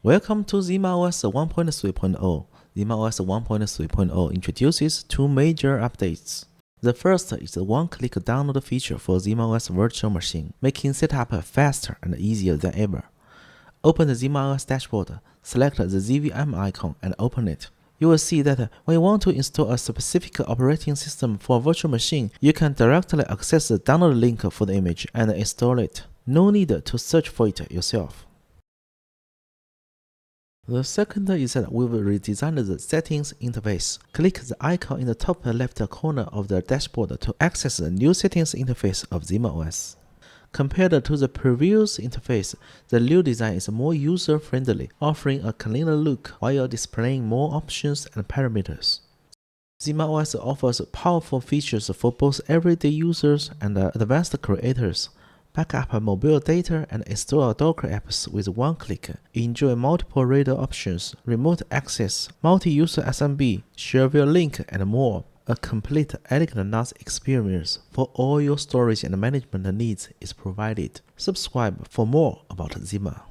Welcome to ZimaOS 1.3.0. ZimaOS 1.3.0 introduces two major updates. The first is the one-click download feature for ZimaOS virtual machine, making setup faster and easier than ever. Open the ZimaOS dashboard, select the ZVM icon and open it. You will see that when you want to install a specific operating system for a virtual machine, you can directly access the download link for the image and install it. No need to search for it yourself. The second is that we've redesigned the settings interface. Click the icon in the top left corner of the dashboard to access the new settings interface of ZimaOS. Compared to the previous interface, the new design is more user-friendly, offering a cleaner look while displaying more options and parameters. ZimaOS offers powerful features for both everyday users and advanced creators. Back up mobile data and install Docker apps with one click. Enjoy multiple reader options, remote access, multi-user SMB, share via link, and more. A complete, elegant NAS experience for all your storage and management needs is provided. Subscribe for more about Zima.